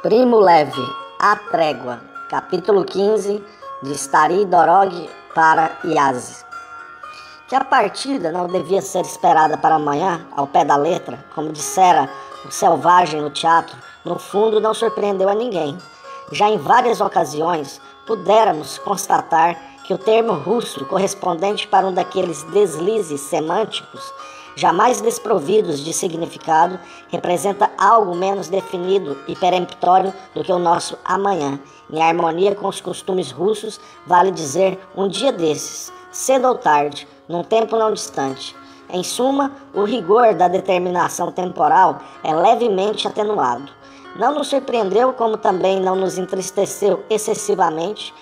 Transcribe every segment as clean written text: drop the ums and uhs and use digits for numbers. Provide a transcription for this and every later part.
Primo Levi, A Trégua, capítulo 15, de Stary Dorog para Yazd. Que a partida não devia ser esperada para amanhã, ao pé da letra, como dissera o selvagem no teatro, no fundo não surpreendeu a ninguém. Já em várias ocasiões, pudéramos constatar que o termo russo, correspondente para um daqueles deslizes semânticos, jamais desprovidos de significado, representa algo menos definido e peremptório do que o nosso amanhã. Em harmonia com os costumes russos, vale dizer um dia desses, cedo ou tarde, num tempo não distante. Em suma, o rigor da determinação temporal é levemente atenuado. Não nos surpreendeu, como também não nos entristeceu excessivamente.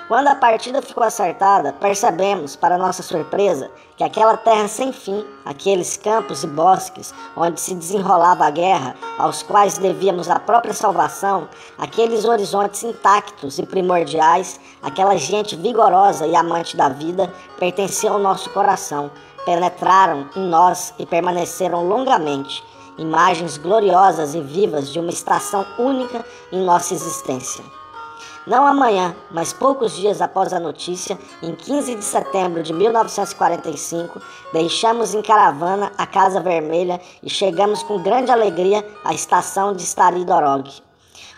Quando a partida ficou acertada, percebemos, para nossa surpresa, que aquela terra sem fim, aqueles campos e bosques onde se desenrolava a guerra, aos quais devíamos a própria salvação, aqueles horizontes intactos e primordiais, aquela gente vigorosa e amante da vida, pertenciam ao nosso coração, penetraram em nós e permaneceram longamente, imagens gloriosas e vivas de uma estação única em nossa existência. Não amanhã, mas poucos dias após a notícia, em 15 de setembro de 1945, deixamos em caravana a Casa Vermelha e chegamos com grande alegria à estação de Stary Dorog.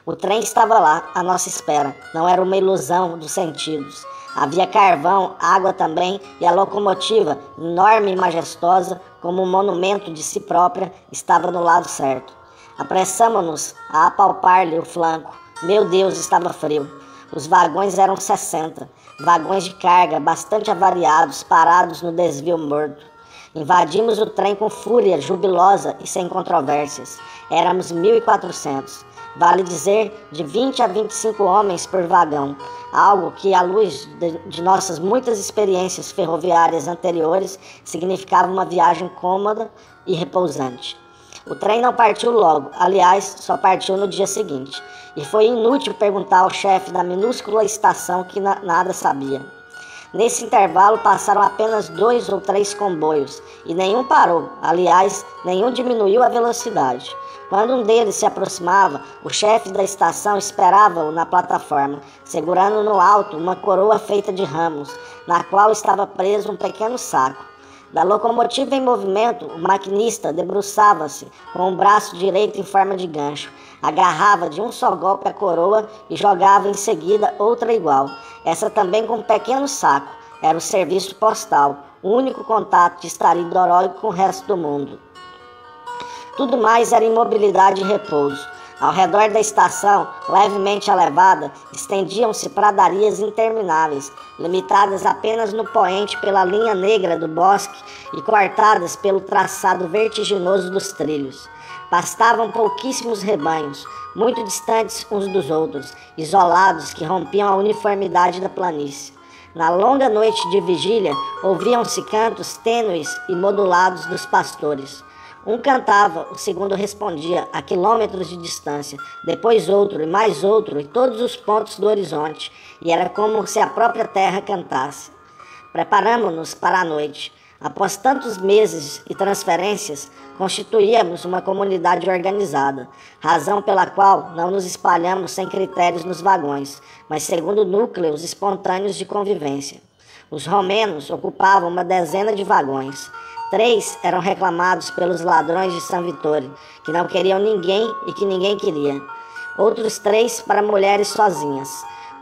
O trem estava lá, à nossa espera. Não era uma ilusão dos sentidos. Havia carvão, água também, e a locomotiva, enorme e majestosa, como um monumento de si própria, estava no lado certo. Apressamo-nos a apalpar-lhe o flanco. Meu Deus, estava frio. Os vagões eram 60, vagões de carga bastante avariados, parados no desvio morto. Invadimos o trem com fúria jubilosa e sem controvérsias. Éramos 1.400. Vale dizer, de 20 a 25 homens por vagão, algo que, à luz de nossas muitas experiências ferroviárias anteriores, significava uma viagem cômoda e repousante. O trem não partiu logo, aliás, só partiu no dia seguinte, e foi inútil perguntar ao chefe da minúscula estação que nada sabia. Nesse intervalo passaram apenas 2 ou 3 comboios, e nenhum parou, aliás, nenhum diminuiu a velocidade. Quando um deles se aproximava, o chefe da estação esperava-o na plataforma, segurando no alto uma coroa feita de ramos, na qual estava preso um pequeno saco. Da locomotiva em movimento, o maquinista debruçava-se com o braço direito em forma de gancho, agarrava de um só golpe a coroa e jogava em seguida outra igual, essa também com um pequeno saco. Era o serviço postal, o único contato de Stary Dorog com o resto do mundo. Tudo mais era imobilidade e repouso. Ao redor da estação, levemente elevada, estendiam-se pradarias intermináveis, limitadas apenas no poente pela linha negra do bosque e cortadas pelo traçado vertiginoso dos trilhos. Pastavam pouquíssimos rebanhos, muito distantes uns dos outros, isolados que rompiam a uniformidade da planície. Na longa noite de vigília, ouviam-se cantos tênues e modulados dos pastores. Um cantava, o segundo respondia, a quilômetros de distância, depois outro e mais outro, em todos os pontos do horizonte, e era como se a própria terra cantasse. Preparamo-nos para a noite. Após tantos meses e transferências, constituíamos uma comunidade organizada, razão pela qual não nos espalhamos sem critérios nos vagões, mas segundo núcleos espontâneos de convivência. Os romenos ocupavam uma dezena de vagões. 3 eram reclamados pelos ladrões de San Vittore, que não queriam ninguém e que ninguém queria. Outros 3 para mulheres sozinhas.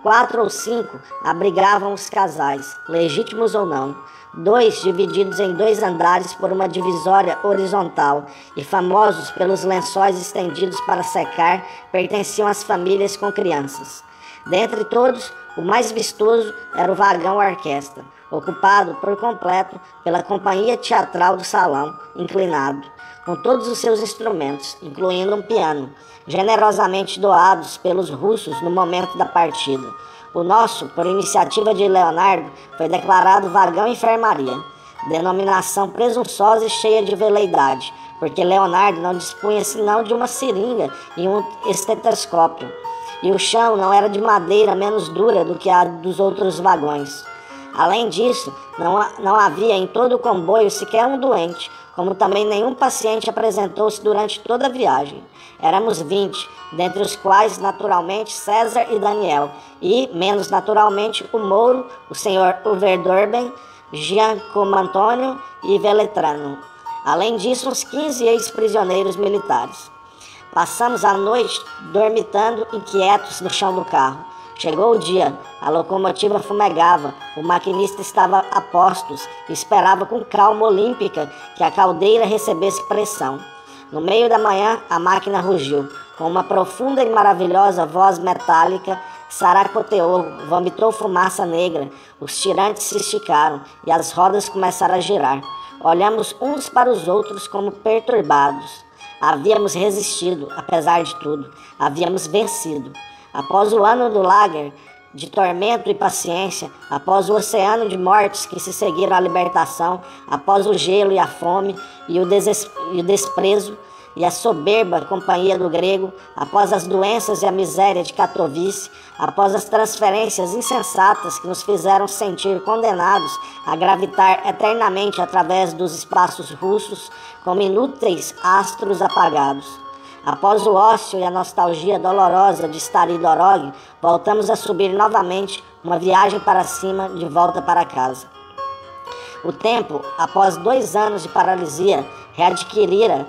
4 ou 5 abrigavam os casais, legítimos ou não. 2 divididos em 2 andares por uma divisória horizontal e famosos pelos lençóis estendidos para secar, pertenciam às famílias com crianças. Dentre todos, o mais vistoso era o vagão orquestra, ocupado por completo pela companhia teatral do salão, inclinado, com todos os seus instrumentos, incluindo um piano, generosamente doados pelos russos no momento da partida. O nosso, por iniciativa de Leonardo, foi declarado vagão enfermaria, denominação presunçosa e cheia de veleidade, porque Leonardo não dispunha senão de uma seringa e um estetoscópio, e o chão não era de madeira menos dura do que a dos outros vagões. Além disso, não havia em todo o comboio sequer um doente, como também nenhum paciente apresentou-se durante toda a viagem. Éramos 20, dentre os quais, naturalmente, César e Daniel, e, menos naturalmente, o Mouro, o Sr. Overdorben, Giacomo Antônio e Veletrano. Além disso, uns 15 ex-prisioneiros militares. Passamos a noite dormitando inquietos no chão do carro. Chegou o dia, a locomotiva fumegava, o maquinista estava a postos e esperava com calma olímpica que a caldeira recebesse pressão. No meio da manhã, a máquina rugiu. Com uma profunda e maravilhosa voz metálica, saracoteou, vomitou fumaça negra, os tirantes se esticaram e as rodas começaram a girar. Olhamos uns para os outros como perturbados. Havíamos resistido, apesar de tudo. Havíamos vencido. Após o ano do lager, de tormento e paciência, após o oceano de mortes que se seguiram à libertação, após o gelo e a fome e o desprezo e a soberba companhia do grego, após as doenças e a miséria de Katowice, após as transferências insensatas que nos fizeram sentir condenados a gravitar eternamente através dos espaços russos como inúteis astros apagados. Após o ócio e a nostalgia dolorosa de Stary-Dorog, voltamos a subir novamente uma viagem para cima de volta para casa. O tempo, após 2 anos de paralisia, readquirira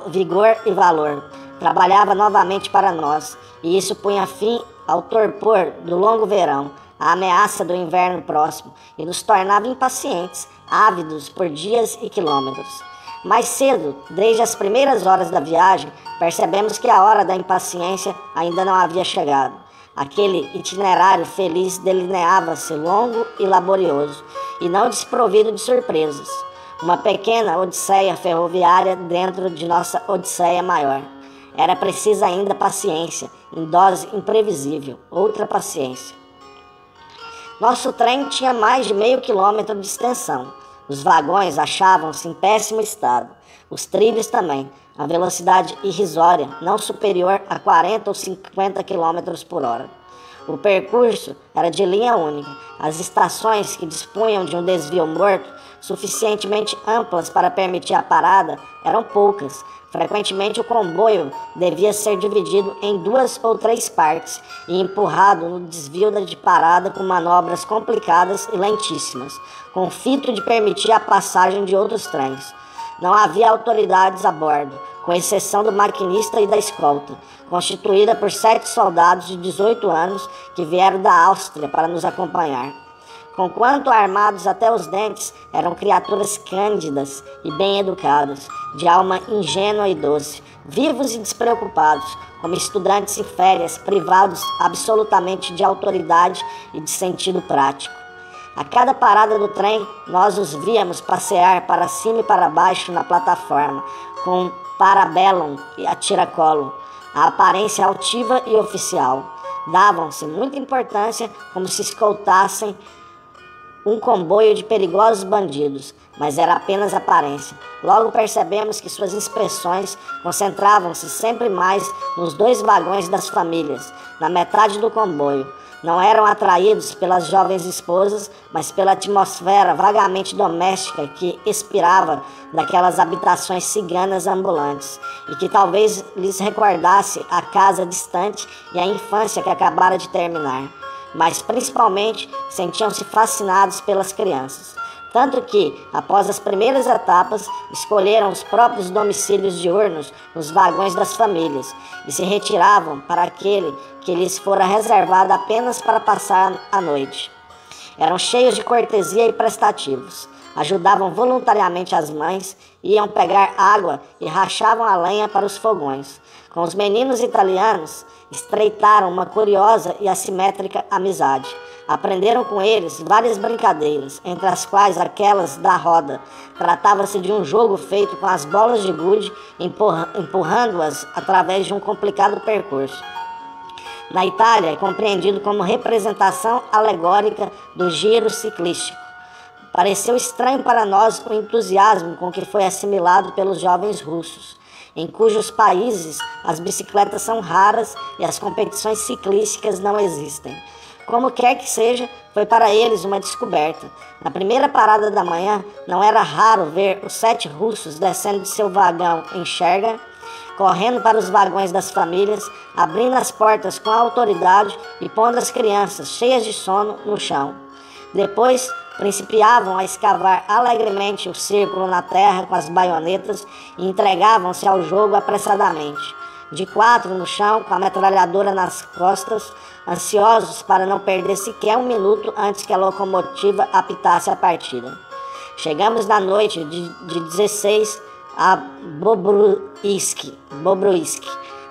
vigor e valor. Trabalhava novamente para nós, e isso punha fim ao torpor do longo verão, à ameaça do inverno próximo, e nos tornava impacientes, ávidos por dias e quilômetros. Mais cedo, desde as primeiras horas da viagem, percebemos que a hora da impaciência ainda não havia chegado. Aquele itinerário feliz delineava-se longo e laborioso, e não desprovido de surpresas. Uma pequena odisseia ferroviária dentro de nossa odisseia maior. Era precisa ainda paciência, em dose imprevisível, outra paciência. Nosso trem tinha mais de meio quilômetro de extensão. Os vagões achavam-se em péssimo estado. Os trilhos também. A velocidade irrisória, não superior a 40 ou 50 km por hora. O percurso era de linha única. As estações que dispunham de um desvio morto, suficientemente amplas para permitir a parada, eram poucas. Frequentemente o comboio devia ser dividido em 2 ou 3 partes e empurrado no desvio de parada com manobras complicadas e lentíssimas, com o fito de permitir a passagem de outros trens. Não havia autoridades a bordo, com exceção do maquinista e da escolta, constituída por 7 soldados de 18 anos que vieram da Áustria para nos acompanhar. Conquanto armados até os dentes, eram criaturas cândidas e bem educadas, de alma ingênua e doce, vivos e despreocupados, como estudantes em férias, privados absolutamente de autoridade e de sentido prático. A cada parada do trem, nós os víamos passear para cima e para baixo na plataforma, com parabellum e a tiracolo, a aparência altiva e oficial. Davam-se muita importância como se escoltassem um comboio de perigosos bandidos, mas era apenas aparência. Logo percebemos que suas expressões concentravam-se sempre mais nos 2 vagões das famílias, na metade do comboio. Não eram atraídos pelas jovens esposas, mas pela atmosfera vagamente doméstica que expirava daquelas habitações ciganas ambulantes, e que talvez lhes recordasse a casa distante e a infância que acabara de terminar. Mas principalmente sentiam-se fascinados pelas crianças. Tanto que, após as primeiras etapas, escolheram os próprios domicílios diurnos nos vagões das famílias e se retiravam para aquele que lhes fora reservado apenas para passar a noite. Eram cheios de cortesia e prestativos. Ajudavam voluntariamente as mães, iam pegar água e rachavam a lenha para os fogões. Com os meninos italianos, estreitaram uma curiosa e assimétrica amizade. Aprenderam com eles várias brincadeiras, entre as quais aquelas da roda. Tratava-se de um jogo feito com as bolas de gude, empurrando-as através de um complicado percurso. Na Itália, é compreendido como representação alegórica do giro ciclístico. Pareceu estranho para nós o entusiasmo com que foi assimilado pelos jovens russos, em cujos países as bicicletas são raras e as competições ciclísticas não existem. Como quer que seja, foi para eles uma descoberta. Na primeira parada da manhã, não era raro ver os 7 russos descendo de seu vagão em Cherga, correndo para os vagões das famílias, abrindo as portas com autoridade e pondo as crianças, cheias de sono, no chão. Depois, principiavam a escavar alegremente o círculo na terra com as baionetas e entregavam-se ao jogo apressadamente. De 4 no chão, com a metralhadora nas costas, ansiosos para não perder sequer um minuto antes que a locomotiva apitasse a partida. Chegamos na noite de 16 a Bobruisk,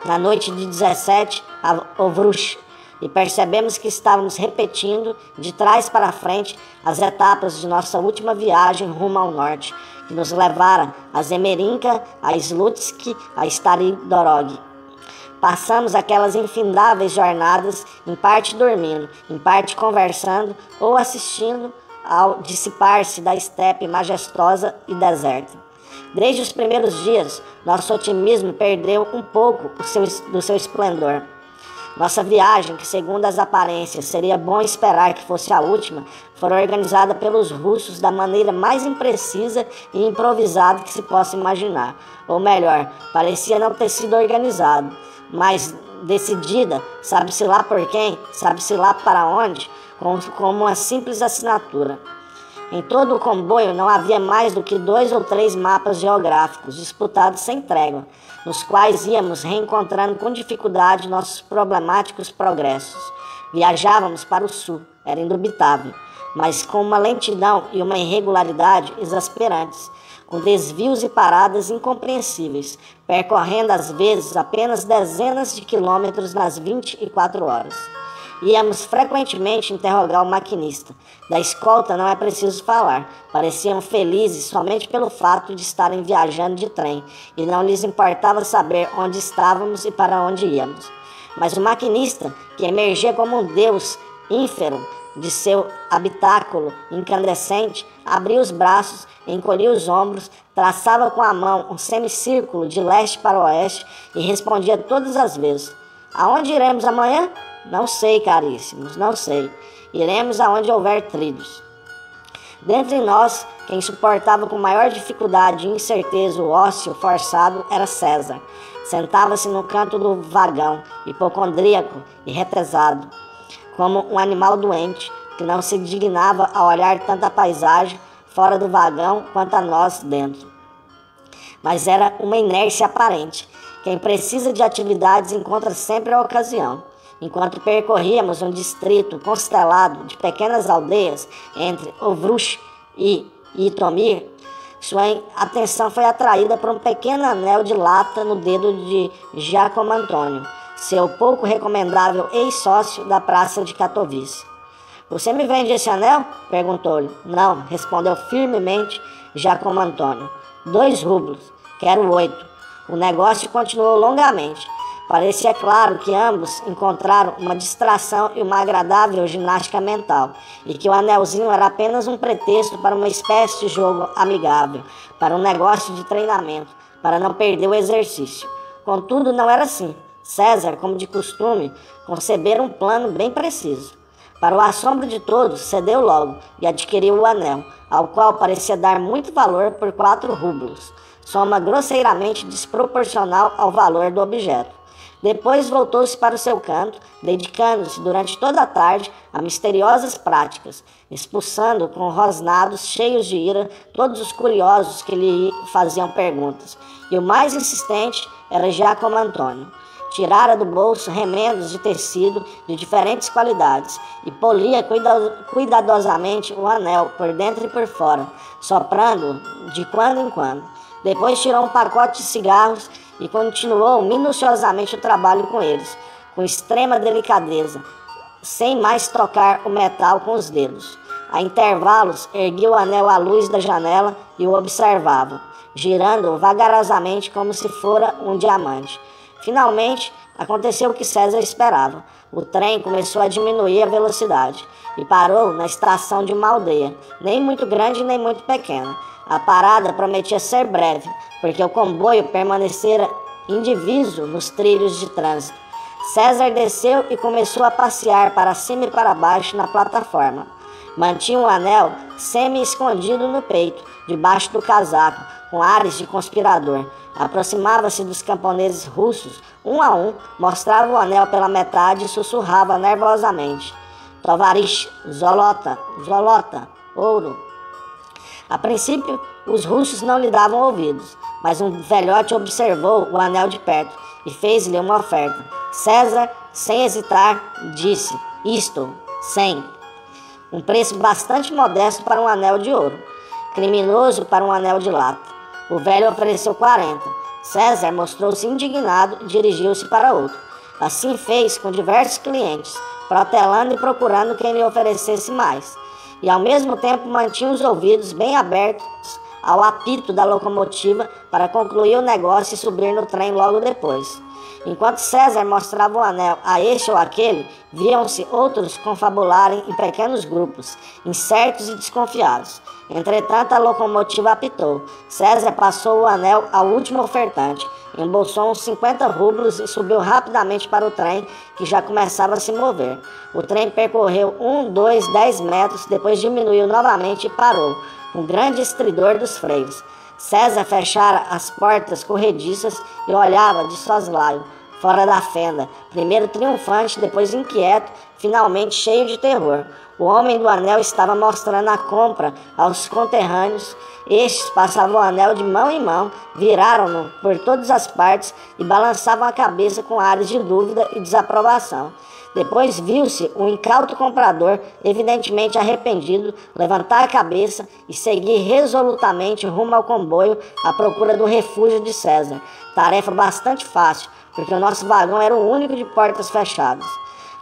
na noite de 17 a Ovruch, e percebemos que estávamos repetindo, de trás para frente, as etapas de nossa última viagem rumo ao norte, que nos levara a Zemerinka, a Slutsk, a Stary Dorog. Passamos aquelas infindáveis jornadas, em parte dormindo, em parte conversando ou assistindo ao dissipar-se da estepe majestosa e deserta. Desde os primeiros dias, nosso otimismo perdeu um pouco do seu esplendor. Nossa viagem, que segundo as aparências seria bom esperar que fosse a última, foi organizada pelos russos da maneira mais imprecisa e improvisada que se possa imaginar. Ou melhor, parecia não ter sido organizado, mas decidida, sabe-se lá por quem, sabe-se lá para onde, como uma simples assinatura. Em todo o comboio não havia mais do que 2 ou 3 mapas geográficos disputados sem trégua, nos quais íamos reencontrando com dificuldade nossos problemáticos progressos. Viajávamos para o sul, era indubitável, mas com uma lentidão e uma irregularidade exasperantes, com desvios e paradas incompreensíveis, percorrendo às vezes apenas dezenas de quilômetros nas 24 horas. Íamos frequentemente interrogar o maquinista. Da escolta não é preciso falar. Pareciam felizes somente pelo fato de estarem viajando de trem e não lhes importava saber onde estávamos e para onde íamos. Mas o maquinista, que emergia como um deus ínfero de seu habitáculo incandescente, abria os braços, encolhia os ombros, traçava com a mão um semicírculo de leste para oeste e respondia todas as vezes: "Aonde iremos amanhã? Não sei, caríssimos, não sei. Iremos aonde houver trilhos." Dentre nós, quem suportava com maior dificuldade e incerteza o ócio forçado era César. Sentava-se no canto do vagão, hipocondríaco e retesado, como um animal doente, que não se dignava a olhar tanta paisagem fora do vagão quanto a nós dentro. Mas era uma inércia aparente. Quem precisa de atividades encontra sempre a ocasião. Enquanto percorríamos um distrito constelado de pequenas aldeias entre Ovruch e Itomir, sua atenção foi atraída por um pequeno anel de lata no dedo de Giacomo Antônio, seu pouco recomendável ex-sócio da praça de Katowice. "Você me vende esse anel?" perguntou-lhe. "Não", respondeu firmemente Giacomo Antônio. 2 rublos. Quero 8. O negócio continuou longamente. Parecia claro que ambos encontraram uma distração e uma agradável ginástica mental, e que o anelzinho era apenas um pretexto para uma espécie de jogo amigável, para um negócio de treinamento, para não perder o exercício. Contudo, não era assim. César, como de costume, concebera um plano bem preciso. Para o assombro de todos, cedeu logo e adquiriu o anel, ao qual parecia dar muito valor por 4 rublos, soma grosseiramente desproporcional ao valor do objeto. Depois voltou-se para o seu canto, dedicando-se durante toda a tarde a misteriosas práticas, expulsando com rosnados cheios de ira todos os curiosos que lhe faziam perguntas. E o mais insistente era Giacomo Antônio. Tirara do bolso remendos de tecido de diferentes qualidades e polia cuidadosamente o anel por dentro e por fora, soprando-o de quando em quando. Depois tirou um pacote de cigarros e continuou minuciosamente o trabalho com eles, com extrema delicadeza, sem mais tocar o metal com os dedos. A intervalos, erguia o anel à luz da janela e o observava, girando-o vagarosamente como se fora um diamante. Finalmente, aconteceu o que César esperava. O trem começou a diminuir a velocidade e parou na estação de uma aldeia, nem muito grande nem muito pequena. A parada prometia ser breve, porque o comboio permanecera indiviso nos trilhos de trânsito. César desceu e começou a passear para cima e para baixo na plataforma. Mantinha um anel semi-escondido no peito, debaixo do casaco, com ares de conspirador. Aproximava-se dos camponeses russos, um a um, mostrava o anel pela metade e sussurrava nervosamente: Tovarish, Zolota, Zolota, ouro. A princípio, os russos não lhe davam ouvidos, mas um velhote observou o anel de perto e fez-lhe uma oferta. César, sem hesitar, disse: Isto, 100. Um preço bastante modesto para um anel de ouro, criminoso para um anel de lata. O velho ofereceu 40. César mostrou-se indignado e dirigiu-se para outro. Assim fez com diversos clientes, protelando e procurando quem lhe oferecesse mais. E ao mesmo tempo mantinha os ouvidos bem abertos ao apito da locomotiva para concluir o negócio e subir no trem logo depois. Enquanto César mostrava o anel a este ou aquele, viam-se outros confabularem em pequenos grupos, incertos e desconfiados. Entretanto, a locomotiva apitou. César passou o anel ao último ofertante, embolsou uns 50 rublos e subiu rapidamente para o trem, que já começava a se mover. O trem percorreu 10 metros, depois diminuiu novamente e parou, com grande estridor dos freios. César fechara as portas corrediças e olhava de soslaio, fora da fenda, primeiro triunfante, depois inquieto, finalmente cheio de terror. O homem do anel estava mostrando a compra aos conterrâneos. Estes passavam o anel de mão em mão, viraram-no por todas as partes e balançavam a cabeça com ares de dúvida e desaprovação. Depois viu-se o incauto comprador, evidentemente arrependido, levantar a cabeça e seguir resolutamente rumo ao comboio à procura do refúgio de César. Tarefa bastante fácil, porque o nosso vagão era o único de portas fechadas.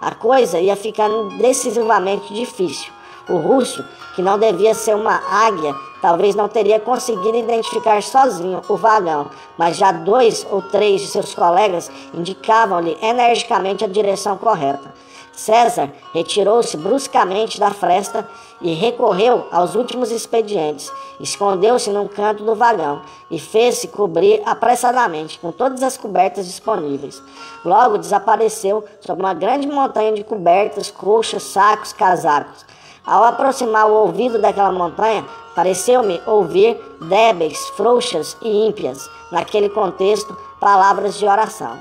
A coisa ia ficando decisivamente difícil. O russo, que não devia ser uma águia, talvez não teria conseguido identificar sozinho o vagão, mas já 2 ou 3 de seus colegas indicavam-lhe energicamente a direção correta. César retirou-se bruscamente da fresta e recorreu aos últimos expedientes. Escondeu-se num canto do vagão e fez-se cobrir apressadamente com todas as cobertas disponíveis. Logo desapareceu sob uma grande montanha de cobertas, colchas, sacos, casacos. Ao aproximar o ouvido daquela montanha, pareceu-me ouvir débeis, frouxas e ímpias, naquele contexto, palavras de oração.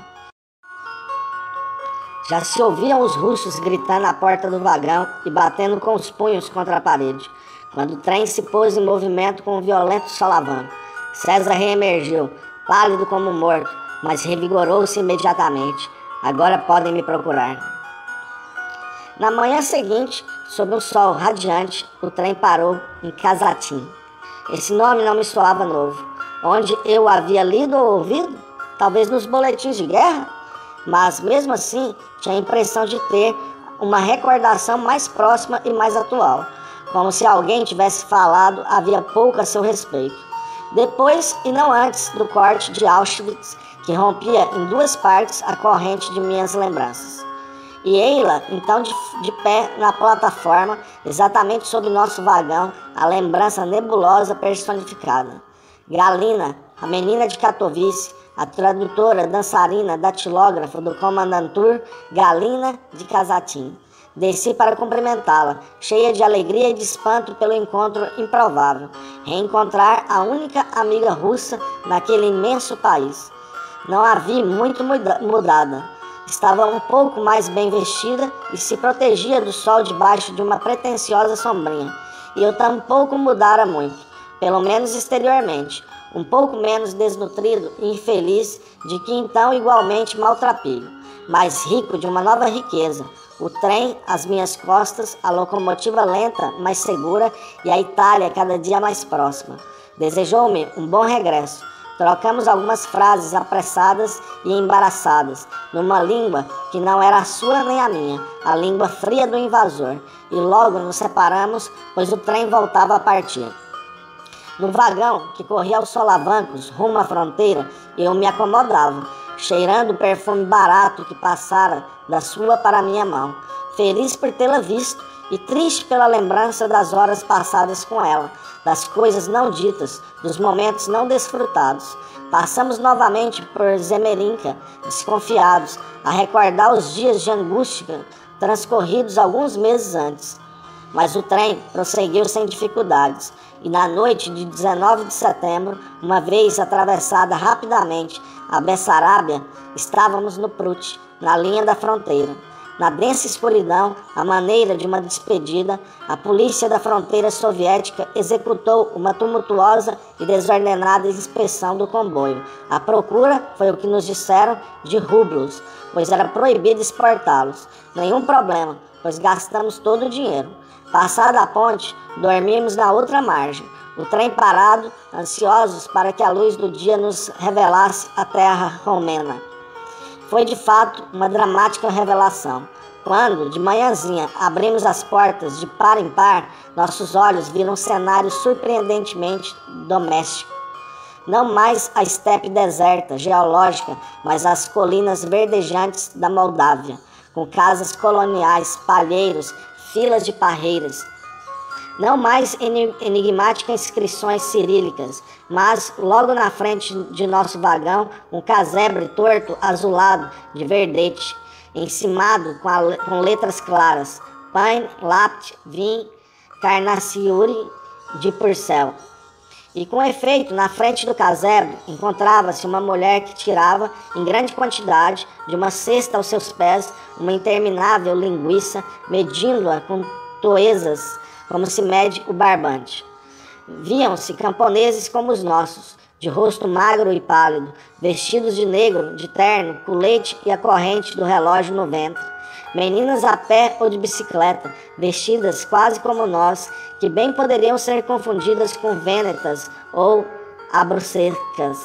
Já se ouviam os russos gritando à porta do vagão e batendo com os punhos contra a parede, quando o trem se pôs em movimento com um violento solavanco. César reemergiu, pálido como morto, mas revigorou-se imediatamente. Agora podem me procurar. Na manhã seguinte, sob um sol radiante, o trem parou em Kazatim. Esse nome não me soava novo. Onde eu o havia lido ou ouvido? Talvez nos boletins de guerra? Mas, mesmo assim, tinha a impressão de ter uma recordação mais próxima e mais atual, como se alguém tivesse falado havia pouco a seu respeito. Depois, e não antes, do corte de Auschwitz, que rompia em 2 partes a corrente de minhas lembranças. E ei-la, então, de pé na plataforma, exatamente sob nosso vagão, a lembrança nebulosa personificada. Galina, a menina de Katowice, a tradutora, dançarina, datilógrafa do comandantur Galina de Kazatim. Desci para cumprimentá-la, cheia de alegria e de espanto pelo encontro improvável. Reencontrar a única amiga russa naquele imenso país. Não a vi muito mudada. Estava um pouco mais bem vestida e se protegia do sol debaixo de uma pretensiosa sombrinha. E eu tampouco mudara muito, pelo menos exteriormente. Um pouco menos desnutrido e infeliz, de que então igualmente maltrapilho, mas rico de uma nova riqueza. O trem às minhas costas, a locomotiva lenta, mas segura, e a Itália cada dia mais próxima. Desejou-me um bom regresso. Trocamos algumas frases apressadas e embaraçadas, numa língua que não era a sua nem a minha, a língua fria do invasor, e logo nos separamos, pois o trem voltava a partir. No vagão, que corria aos solavancos, rumo à fronteira, eu me acomodava, cheirando o perfume barato que passara da sua para a minha mão, feliz por tê-la visto e triste pela lembrança das horas passadas com ela, das coisas não ditas, dos momentos não desfrutados. Passamos novamente por Zemerinka, desconfiados, a recordar os dias de angústia transcorridos alguns meses antes. Mas o trem prosseguiu sem dificuldades, e na noite de 19 de setembro, uma vez atravessada rapidamente a Bessarábia, estávamos no Prut, na linha da fronteira. Na densa escuridão, à maneira de uma despedida, a polícia da fronteira soviética executou uma tumultuosa e desordenada inspeção do comboio. A procura, foi o que nos disseram, de rublos, pois era proibido exportá-los. Nenhum problema, pois gastamos todo o dinheiro. Passada a ponte, dormimos na outra margem. O trem parado, ansiosos para que a luz do dia nos revelasse a terra romena. Foi de fato uma dramática revelação. Quando, de manhãzinha, abrimos as portas de par em par, nossos olhos viram um cenário surpreendentemente doméstico. Não mais a estepe deserta, geológica, mas as colinas verdejantes da Moldávia, com casas coloniais, palheiros, filas de parreiras. Não mais enigmáticas inscrições cirílicas, mas logo na frente de nosso vagão, um casebre torto azulado de verdete, encimado com letras claras, Pain, Lapt, Vin, Carnaciuri de Purcell. E com efeito, na frente do casebre, encontrava-se uma mulher que tirava, em grande quantidade, de uma cesta aos seus pés, uma interminável linguiça, medindo-a com toezas, como se mede o barbante. Viam-se camponeses como os nossos, de rosto magro e pálido, vestidos de negro, de terno, colete e a corrente do relógio no ventre. Meninas a pé ou de bicicleta, vestidas quase como nós, que bem poderiam ser confundidas com vênetas ou abrucesas.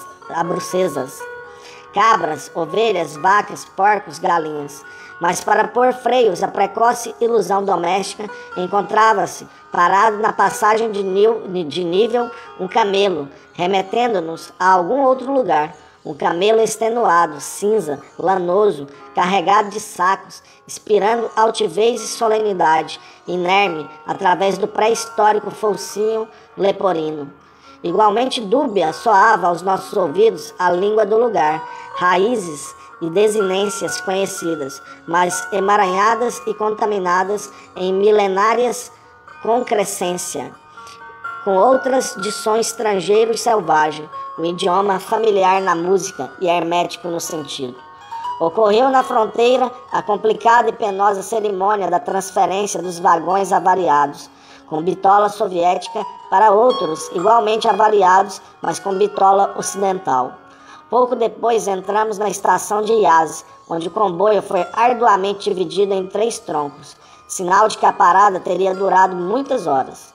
Cabras, ovelhas, vacas, porcos, galinhas. Mas para pôr freios à precoce ilusão doméstica, encontrava-se, parado na passagem de nível, um camelo, remetendo-nos a algum outro lugar. Um camelo extenuado, cinza, lanoso, carregado de sacos, expirando altivez e solenidade, inerme através do pré-histórico focinho leporino. Igualmente dúbia soava aos nossos ouvidos a língua do lugar, raízes e desinências conhecidas, mas emaranhadas e contaminadas em milenárias concrescência, com outras de som estrangeiro e selvagem, o idioma familiar na música e hermético no sentido. Ocorreu na fronteira a complicada e penosa cerimônia da transferência dos vagões avariados, com bitola soviética, para outros igualmente avariados, mas com bitola ocidental. Pouco depois entramos na estação de Iasi, onde o comboio foi arduamente dividido em 3 troncos, sinal de que a parada teria durado muitas horas.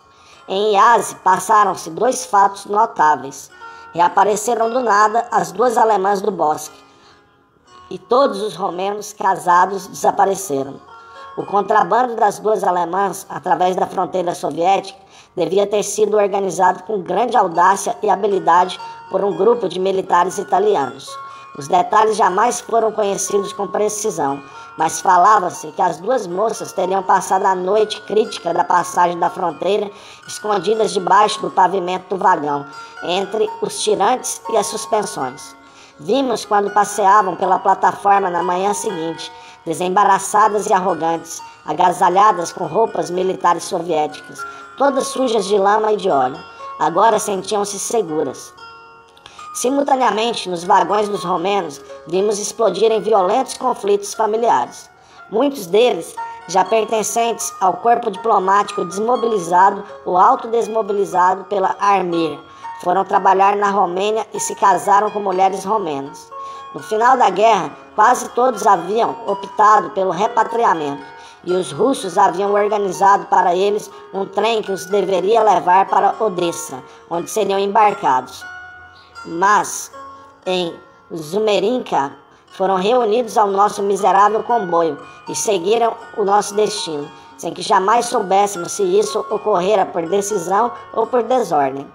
Em Iasi passaram-se 2 fatos notáveis. Reapareceram do nada as 2 alemãs do bosque, e todos os romenos casados desapareceram. O contrabando das 2 alemãs, através da fronteira soviética, devia ter sido organizado com grande audácia e habilidade por um grupo de militares italianos. Os detalhes jamais foram conhecidos com precisão, mas falava-se que as 2 moças teriam passado a noite crítica da passagem da fronteira, escondidas debaixo do pavimento do vagão, entre os tirantes e as suspensões. Vimos quando passeavam pela plataforma na manhã seguinte, desembaraçadas e arrogantes, agasalhadas com roupas militares soviéticas, todas sujas de lama e de óleo. Agora sentiam-se seguras. Simultaneamente, nos vagões dos romenos, vimos explodirem violentos conflitos familiares. Muitos deles, já pertencentes ao corpo diplomático desmobilizado ou autodesmobilizado pela Armir, foram trabalhar na Romênia e se casaram com mulheres romenas. No final da guerra, quase todos haviam optado pelo repatriamento, e os russos haviam organizado para eles um trem que os deveria levar para Odessa, onde seriam embarcados. Mas, em Zumerinka, foram reunidos ao nosso miserável comboio e seguiram o nosso destino, sem que jamais soubéssemos se isso ocorrera por decisão ou por desordem.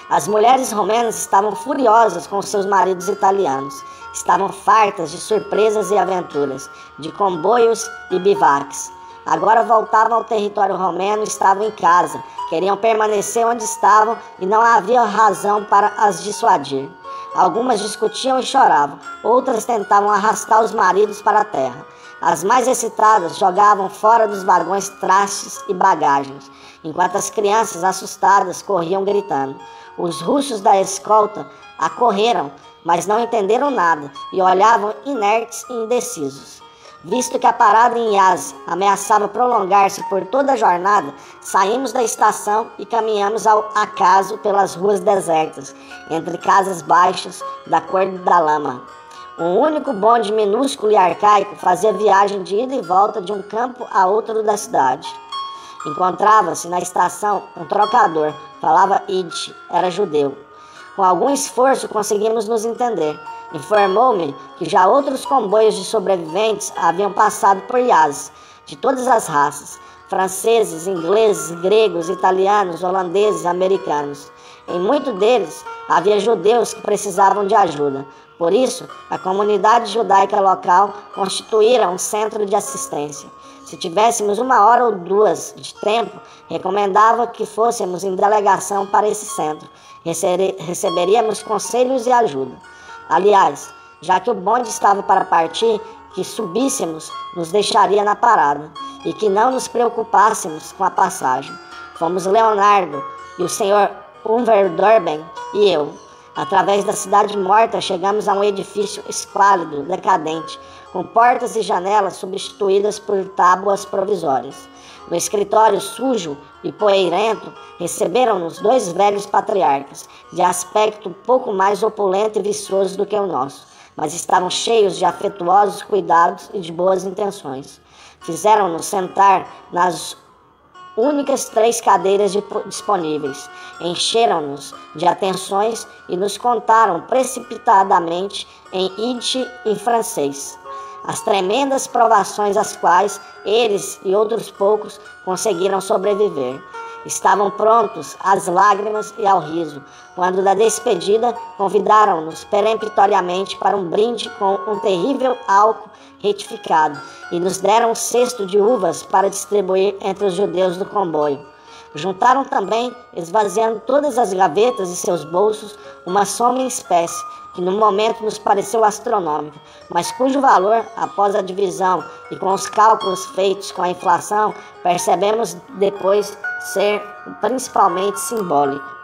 As mulheres romenas estavam furiosas com seus maridos italianos. Estavam fartas de surpresas e aventuras, de comboios e bivaques. Agora voltavam ao território romeno e estavam em casa. Queriam permanecer onde estavam e não havia razão para as dissuadir. Algumas discutiam e choravam, outras tentavam arrastar os maridos para a terra. As mais excitadas jogavam fora dos vagões trastes e bagagens, enquanto as crianças assustadas corriam gritando. Os russos da escolta acorreram, mas não entenderam nada e olhavam inertes e indecisos. Visto que a parada em Yazd ameaçava prolongar-se por toda a jornada, saímos da estação e caminhamos ao acaso pelas ruas desertas, entre casas baixas da cor da lama. Um único bonde minúsculo e arcaico fazia viagem de ida e volta de um campo a outro da cidade. Encontrava-se na estação um trocador, falava Yiddish, era judeu. Com algum esforço conseguimos nos entender. Informou-me que já outros comboios de sobreviventes haviam passado por Yazd, de todas as raças, franceses, ingleses, gregos, italianos, holandeses, americanos. Em muitos deles havia judeus que precisavam de ajuda. Por isso, a comunidade judaica local constituíra um centro de assistência. Se tivéssemos 1 hora ou 2 de tempo, recomendava que fôssemos em delegação para esse centro. Receberíamos conselhos e ajuda. Aliás, já que o bonde estava para partir, que subíssemos nos deixaria na parada e que não nos preocupássemos com a passagem. Fomos Leonardo e o senhor Unverdorben e eu. Através da cidade morta, chegamos a um edifício esquálido, decadente, com portas e janelas substituídas por tábuas provisórias. No escritório sujo e poeirento, receberam-nos 2 velhos patriarcas, de aspecto pouco mais opulento e viçoso do que o nosso, mas estavam cheios de afetuosos cuidados e de boas intenções. Fizeram-nos sentar nas únicas 3 cadeiras disponíveis, encheram-nos de atenções e nos contaram precipitadamente em Yiddish e francês as tremendas provações às quais eles e outros poucos conseguiram sobreviver. Estavam prontos às lágrimas e ao riso, quando da despedida convidaram-nos peremptoriamente para um brinde com um terrível álcool retificado e nos deram um cesto de uvas para distribuir entre os judeus do comboio. Juntaram também, esvaziando todas as gavetas e seus bolsos, uma soma em espécie, que no momento nos pareceu astronômica, mas cujo valor, após a divisão e com os cálculos feitos com a inflação, percebemos depois ser principalmente simbólico.